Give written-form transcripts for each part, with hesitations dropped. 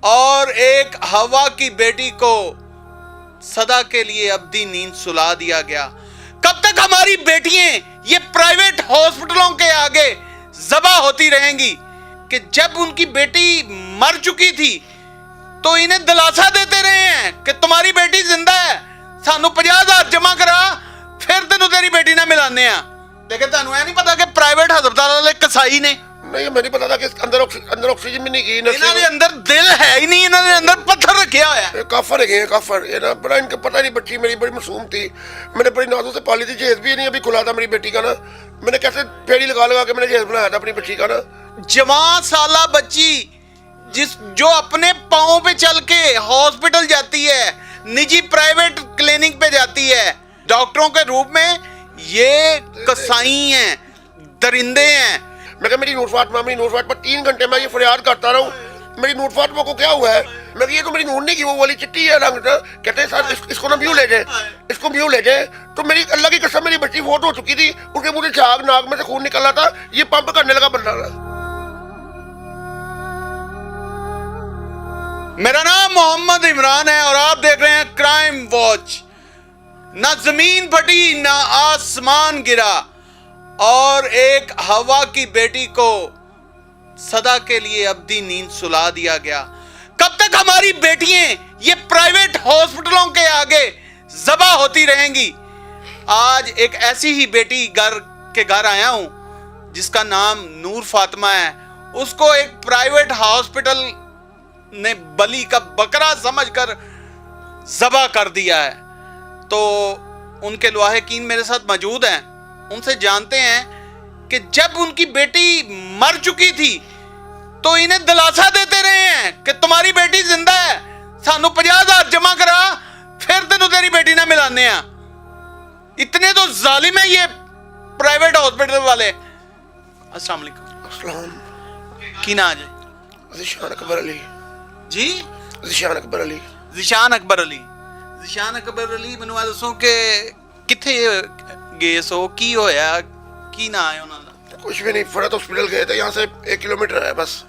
और एक हवा की बेटी को सदा के लिए अब्दी नींद सुला दिया गया। कब तक हमारी बेटियां ये प्राइवेट हॉस्पिटलों के आगे ज़बा होती रहेंगी कि जब उनकी बेटी मर चुकी थी तो इन्हें दिलासा देते रहे हैं कि तुम्हारी बेटी जिंदा है, सानू 50,000 जमा करा फिर तेनू तेरी बेटी ना मिलाने आ। लेकिन तुहानू नहीं पता कि प्राइवेट हस्पताल वाले कसाई ने नहीं, मैंने पता था कि अंदर ऑक्सीजन भी नहीं गई। इन्हां दे अंदर दिल है ही नहीं, इन्हां दे अंदर पत्थर रखा होया है। काफर है काफर, ये ना बड़ा इनको पता नहीं। बच्ची मेरी बड़ी मासूम थी, मैंने बड़ी नाजों से पाली थी। जहेज भी नहीं अभी खुला था मेरी बेटी का ना, मैंने कैसे फेड़ी लगा के मैंने जहेज बनाया था अपनी बच्ची का ना। जवान साला बच्ची जो अपने पाँव पे चल के हॉस्पिटल जाती है, निजी प्राइवेट क्लिनिक पे जाती है, डॉक्टरों के रूप में ये कसाई हैं, दरिंदे हैं। मैं कहा मेरी नूर फातिमा 3 घंटे में ये फरियाद करता रहा हूँ, मेरी नूर फातिमा को क्या हुआ है। मैं ये तो मेरी नूर नहीं की, वो वाली चिट्टी है रंग। कहते हैं सर इसको ना म्यू ले जाए, इसको म्यू ले जाए। तो मेरी अल्लाह की कसम मेरी बच्ची फोट हो चुकी थी, उसके मुझे झाग नाक में से खून निकल रहा था, ये पंप करने लगा बंदा। मेरा नाम मोहम्मद इमरान है और आप देख रहे हैं क्राइम वॉच। ना जमीन फटी ना आसमान गिरा और एक हवा की बेटी को सदा के लिए अब्दी नींद सुला दिया गया। कब तक हमारी बेटियां ये प्राइवेट हॉस्पिटलों के आगे ज़बा होती रहेंगी। आज एक ऐसी ही बेटी घर आया हूं जिसका नाम नूर फातिमा है। उसको एक प्राइवेट हॉस्पिटल ने बलि का बकरा समझकर ज़बा कर दिया है। तो उनके लवाहिकीन मेरे साथ मौजूद हैं, उनसे जानते हैं कि जब उनकी बेटी मर चुकी थी तो इन्हें दिलासा देते रहे हैं कि तुम्हारी बेटी जिंदा है, सानू 50,000 जमा करा फिर तेनू तेरी बेटी ना मिलाने आ। इतने तो जालिम है ये प्राइवेट हॉस्पिटल वाले। अस्सलाम वालेकुम, की ना जी? ज़िशान अकबर अली जी, ज़िशान अकबर अली। ज़िशान अकबर अली, ज़िशान अकबर अली मैनू आ दसो कि किथे गए सो, की होया, की ना आए उन्हां दा? कुछ भी नहीं, फरत हॉस्पिटल गए थे, यहाँ से 1 किलोमीटर है बस,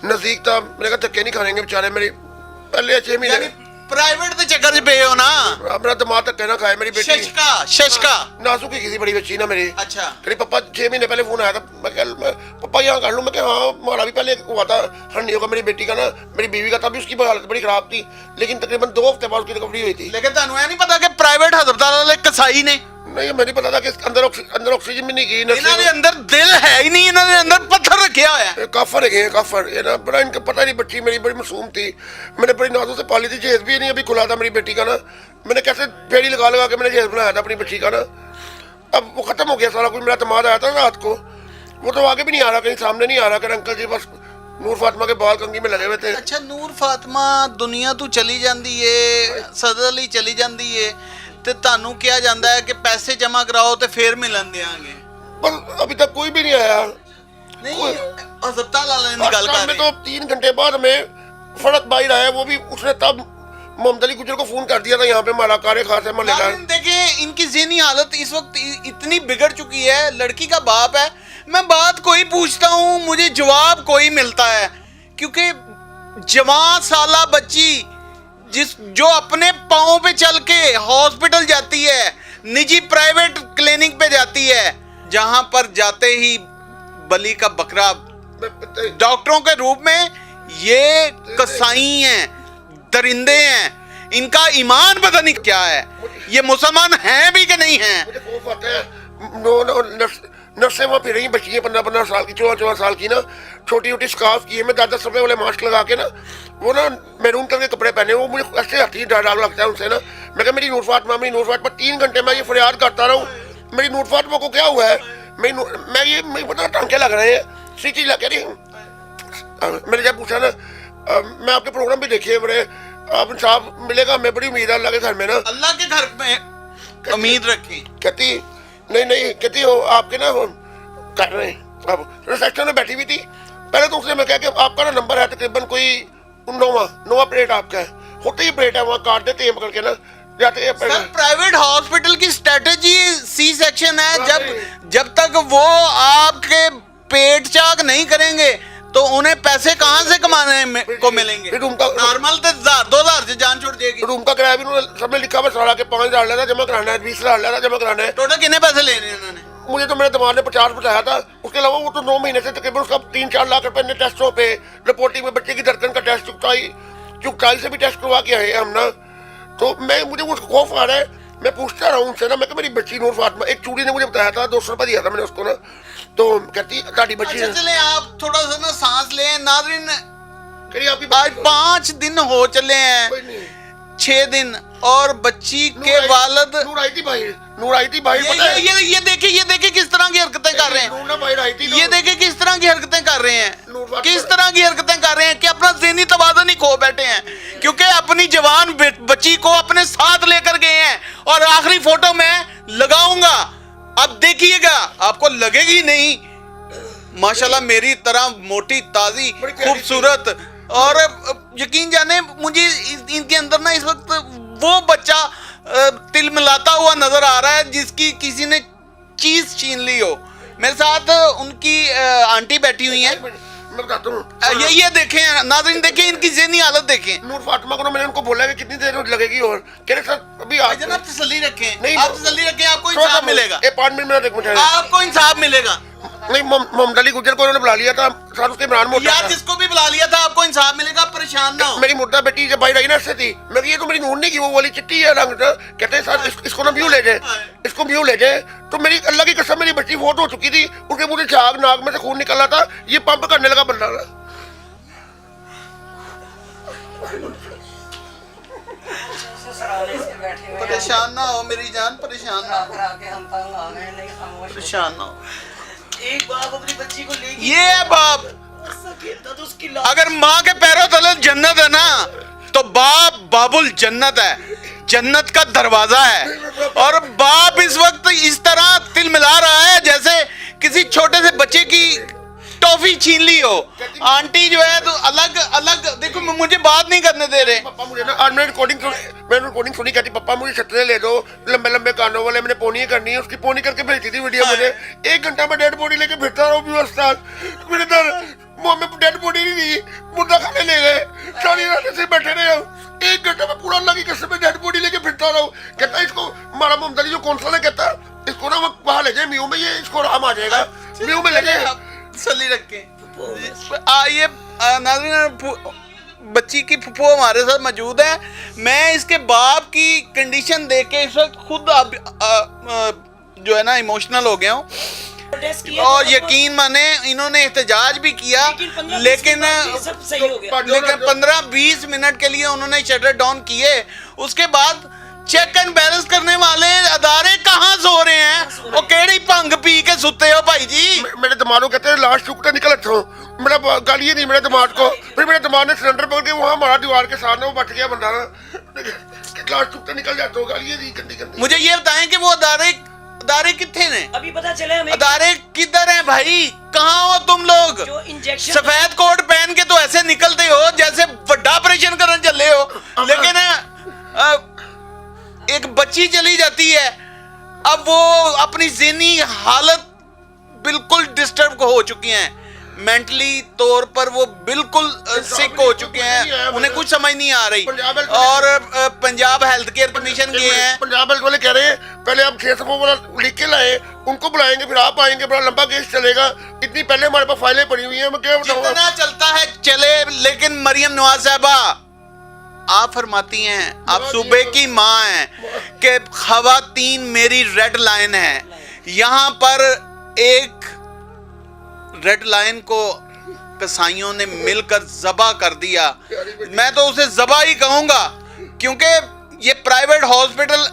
नजदीक था। मैंने कहा धक्के नहीं खाएंगे बेचारे, मेरी पहले 6 महीने प्राइवेट के चक्कर च पे हो ना। अपना दिमाग तक कहना खाए मेरी बेटी। शशका नाजुक ही किसी बड़ी बच्ची ना मेरी। अच्छा, तेरे पापा 6 महीने पहले फोन आया था, मैं पापा यहाँ कर लूँ। मैं हाँ, हमारा भी पहले हुआ था हर्नियों का मेरी बेटी का ना, मेरी बीवी का, तभी उसकी हालत बड़ी खराब थी, लेकिन तकरीबन 2 हफ्ते बाद उसकी रिकवरी हुई थी। लेकिन तुहानू नहीं पता कि प्राइवेट हस्पताल वाले कसाई ने नहीं, मैंने पता था कि अंदर ऑक्सीजन भी नहीं गई। इन्हां दे अंदर दिल है ही नहीं, इन्हां दे अंदर पत्थर रखा होया है। काफर है काफर, ये ना बड़ा इनको पता नहीं। बच्ची मेरी बड़ी मासूम थी, मैंने बड़ी नाजों से पाली थी। जहेज भी नहीं अभी खुला था मेरी बेटी का ना, मैंने कैसे फेड़ी लगा के मैंने जहेज बनाया था अपनी बच्ची का ना। अब वो खत्म हो गया सारा कुछ। मेरा दिमाग आया था रात को, वो तो आगे भी नहीं आ रहा, कहीं सामने नहीं आ रहा कि अंकल जी बस नूर फातिमा के बाल कंघी में लगे हुए थे। अच्छा, नूर फातिमा दुनिया तो चली जाती है, सदा लई चली जाती है, ते तानू किया जाता है कि पैसे जमा कराओ तो फिर मिलन देंगे, पर अभी तक कोई भी नहीं आया। नहीं, अस्पताल वाले ने गल कर रहे तो 3 घंटे बाद हमें फरत बाहर आया, वो भी उसने तब मोहम्मद अली गुजर को फोन कर दिया था यहाँ पे हमारा कार्य खास है महल्ले का। देखिए इनकी ज़हनी हालत इस वक्त इतनी बिगड़ चुकी है। लड़की का बाप है, मैं बात कोई पूछता हूँ मुझे जवाब कोई मिलता है, क्योंकि जवान साला बच्ची जो अपने पाँव पे चल के हॉस्पिटल जाती है, निजी प्राइवेट क्लिनिक पे जाती है, जहां पर जाते ही बलि का बकरा डॉक्टरों के रूप में ये कसाई हैं, दरिंदे हैं। इनका ईमान पता नहीं क्या है, ये मुसलमान हैं भी कि नहीं हैं। मुझे खौफ आता है। नर्सें वहाँ फिर रही बच्ची 15-15 साल की, 14-14 साल की ना, छोटी छोटी स्कार्फ की है, मैं 10-10 रुपये वाले मास्क लगा के ना, वो ना मैरून कलर के कपड़े पहने, वो मुझे ऐसे हथी डर लगता है उनसे ना। मैं कहा मेरी नूर फातिमा 3 घंटे में ये फरियाद करता रहा हूँ, मेरी नूर फातिमा को क्या हुआ है। मैं पता टांके लग रहे हैं, सीटी लग रही। मैंने जब पूछा ना, मैं आपके प्रोग्राम भी देखे बड़े, आप इंसाफ मिलेगा, मैं बड़ी उम्मीद है अल्लाह के घर में ना, अल्लाह के घर में उम्मीद रखी। कहती नहीं कहती हो आपके ना कर रहे हैं। अब रिसेप्शन में बैठी हुई थी, पहले तो उसने मैं कहा कि आपका ना नंबर है तकरीबन कोई 9वां प्लेट आपका है, होते ही प्लेट है वहाँ काट देते हैं पकड़ के ना जाते हैं। सर प्राइवेट हॉस्पिटल की स्ट्रेटेजी सी सेक्शन है, जब तक वो आपके पेट चाक नहीं करेंगे तो उन्हें पैसे कहाँ से कमाने को मिलेंगे? फिर रूम का नॉर्मल तो 1000-2000 से जान छुट जाएगी। रूम का किराया भी उन्होंने सबने लिखा हुआ सारा के 5000 लेना जमा कराना है, 20000 लेना जमा कराना है। टोटल कितने पैसे ले रहे हैं उन्होंने? मुझे तो मेरे दिमाग ने 50 बताया था, उसके अलावा वो तो 9 महीने से तकरीबन उसका 3-4 लाख रुपए ने टेस्टों पे, रिपोर्टिंग में बच्चे की धड़कन का टेस्ट, चुगताई से भी टेस्ट करवा के आए हम ना। तो मुझे वो खौफ आ रहा है, मैं पूछता रहा हूँ उनसे ना, मैं मेरी बच्ची नूर फातिमा, एक चूड़ी ने मुझे बताया था 200 रुपये दिया था मैंने उसको ना, तो कहती ताड़ी बच्ची अच्छा चले आप थोड़ा सा ना सांस लें नाज़रीन। करिए आपकी आज 5 दिन हो चले हैं, 6 दिन, और बच्ची के वालिद नूर आई थी भाई पता है? ये देखिए किस तरह की हरकतें कर रहे हैं। नूर ना भाई आई थी, ये देखिए किस तरह की हरकतें कर रहे हैं, नूर किस तरह की हरकतें कर रहे हैं कि अपना ज़हनी तवाज़ुन ही खो बैठे हैं, क्योंकि अपनी जवान बच्ची को अपने साथ लेकर गए हैं। और आखिरी फोटो मैं लगाऊंगा, अब देखिएगा, आपको लगेगी नहीं माशाल्लाह मेरी तरह मोटी ताजी खूबसूरत। और यकीन जाने मुझे इनके अंदर ना इस वक्त वो बच्चा तिलमिलाता हुआ नजर आ रहा है जिसकी किसी ने चीज छीन ली हो। मेरे साथ उनकी आंटी बैठी हुई हैं, मैं बताता हूँ। ये देखें नाज़रीन, देखें इनकी ज़हनी हालत देखें। नूर फातिमा को मैंने उनको बोला कि कितनी देर लगेगी, और कह रहे सर अभी आप जनाब तसल्ली रखें, नहीं, आप तसल्ली रखें, आपको इंसाफ मिलेगा, 5 मिनट में देखो आपको इंसाफ मिलेगा। नहीं, मोहम्मद अली गुजर को उन्होंने बुला लिया था, साथ उसके इमरान मोटा यार जिसको भी बुला लिया था आपको इंसाफ मिलेगा, परेशान ना हो। मेरी मुर्दा बेटी जब बाहर आई ना से थी, मैं ये तो मेरी नूर नहीं की, वो वाली चिट्टी है रंग था। कहते हैं सर इसको ना व्यू ले जाए, इसको व्यू ले जाए। तो मेरी अल्लाह की कसम मेरी बच्ची फोटो हो चुकी थी, उसके मुझे झाग नाक में से खून निकल रहा था, ये पंप करने लगा बंदा ना। परेशान ना हो मेरी जान, परेशान ना हो, परेशान ना हो। एक बाप अपनी बच्ची को लेके ये है बाप। खेलता तो उसकी अगर माँ के पैरों तले जन्नत है ना, तो बाप बाबुल जन्नत है, जन्नत का दरवाजा है। और बाप इस वक्त इस तरह तिल मिला रहा है जैसे किसी छोटे से बच्चे की टॉफी छीन ली हो। आंटी जो है तो अलग अलग, देखो मुझे बात नहीं करने दे रहे। पापा मुझे ना आज मैंने रिकॉर्डिंग सुनी, कहती पापा मुझे छतरे ले दो लंबे लंबे कानों वाले, मैंने पोनी करनी है। उसकी पोनी करके भेजी थी वीडियो मुझे। 1 घंटा में डेड बॉडी लेके फिरता रहा हूँ अस्पताल, मेरे मुंह में डेड बॉडी नहीं थी, मुर्दा खाने ले गए, सारी रात ऐसे बैठे रहे हो। 1 घंटा में पूरा अल्लाह की कसम में डेड बॉडी लेके फिरता रहा हूँ। कहता इसको हमारा मोहम्मद अली जो कौंसल है, कहता इसको ना वहाँ ले जाए म्यू में, ये इसको आराम आ जाएगा, म्यू में ले जाए। सली रख के ये नाज़रीन बच्ची की फुफो हमारे साथ मौजूद है। मैं इसके बाप की कंडीशन देख के इस वक्त खुद जो है ना इमोशनल हो गया हूँ। और यकीन माने इन्होंने एहतजाज भी किया, लेकिन 15-20 मिनट के लिए उन्होंने शटर डाउन किए। उसके बाद चेक एंड बैलेंस करने वाले अदारे कहाँ सो रहे हैं? वो केड़ी भंग पी के सुते हो भाई जी? मेरे दिमाग को कहते हैं लास्ट टुकड़ा निकल अच्छा, मेरा गाली नहीं मेरे दिमाग को। फिर मेरे दिमाग ने सिलेंडर पकड़ के वहाँ हमारा दीवार के साथ वो बच गया बंदा ना, लास्ट टुकड़ा निकल जाता हो, गाली नहीं गंदी गंदी। मुझे ये बताएं कि वो अदारे कितने ने? अभी पता चले हमें अदारे किधर हैं भाई? कहाँ हो तुम लोग? जो इंजेक्शन सफेद कोट पहन के तो ऐसे निकलते हो जैसे बड़ा ऑपरेशन करने चले हो, लेकिन एक बच्ची चली जाती है, अब वो अपनी ज़हनी हालत बिल्कुल डिस्टर्ब हो चुकी हैं, मेंटली तौर पर वो बिल्कुल सिक हो चुके हैं, उन्हें कुछ समझ नहीं आ रही। और पंजाब हेल्थ केयर कमीशन गए हैं। पंजाब हेल्थ वाले कह रहे हैं पहले आप 6 सफों वाला लिख के लाए, उनको बुलाएंगे, फिर आप आएंगे, बड़ा लंबा केस चलेगा। इतनी पहले हमारे पास फाइलें पड़ी हुई हैं, मैं क्या बताऊंगा। जितना चलता है चले, लेकिन मरियम नवाज साहबा आप फरमाती हैं, आप सूबे की माँ हैं कि खवातीन मेरी रेड लाइन है। यहाँ पर एक रेड लाइन को कसाईयों ने मिलकर ज़बा कर दिया। मैं तो उसे ज़बा ही कहूँगा, क्योंकि ये प्राइवेट हॉस्पिटल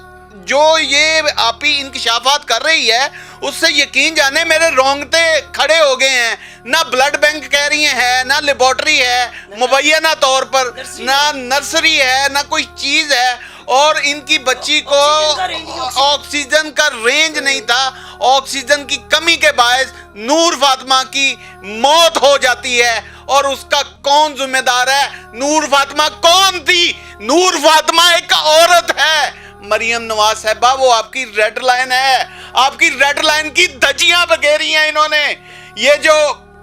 जो ये आप ही इंकशाफात कर रही है, उससे यकीन जाने मेरे रोंगटे खड़े हो गए हैं। ना ब्लड बैंक कह रही है, ना लेबोरेटरी है मुबैना तौर पर, ना नर्सरी है, ना कोई चीज़ है। और इनकी बच्ची को ऑक्सीजन का रेंज नहीं था, ऑक्सीजन की कमी के बायस नूर फातिमा की मौत हो जाती है। और उसका कौन जिम्मेदार है? नूर फातिमा कौन थी? नूर फातिमा एक औरत है। मरियम नवाज साहबा वो आपकी रेड लाइन है, आपकी रेड लाइन की धज्जियां बखेरी हैं इन्होंने। ये जो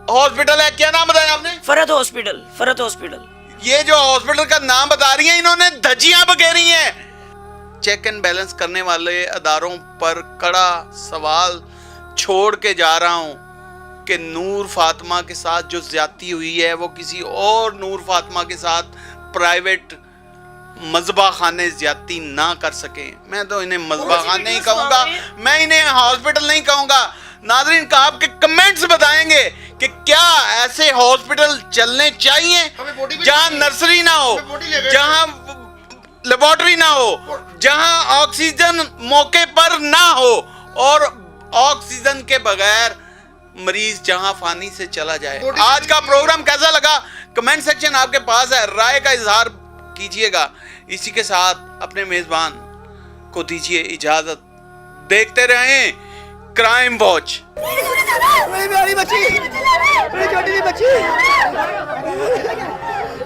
हॉस्पिटल है, क्या नाम बताया आपने? Farhat hospital, Farhat hospital. ये जो हॉस्पिटल का नाम बता रही हैं, इन्होंने धज्जियां बखेरी हैं। चेक एंड बैलेंस करने वाले अदारों पर कड़ा सवाल छोड़ के जा रहा हूं कि नूर फातिमा के साथ जो ज्यादती हुई है वो किसी और नूर फातिमा के साथ प्राइवेट मजबा खाने ज्यादती ना कर सके। मैं तो इन्हें मजबा खाने ही कहूंगा, मैं इन्हें हॉस्पिटल नहीं कहूंगा। नाज़रीन का आपके कमेंट्स बताएंगे कि क्या ऐसे हॉस्पिटल चलने चाहिए हमें बॉडी भी जहां नहीं नर्सरी ना हो, हमें बॉडी ले गए। जहां लेबोरेटरी ना हो, जहां ऑक्सीजन मौके पर ना हो और ऑक्सीजन के बगैर मरीज जहां फानी से चला जाए। बॉडी आज का प्रोग्राम कैसा लगा कमेंट सेक्शन आपके पास है, राय का इजहार कीजिएगा। इसी के साथ अपने मेजबान को दीजिए इजाजत। देखते रहें क्राइम वॉच। मेरी प्यारी बच्ची, मेरी छोटी सी बच्ची,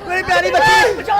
मेरी प्यारी बच्ची।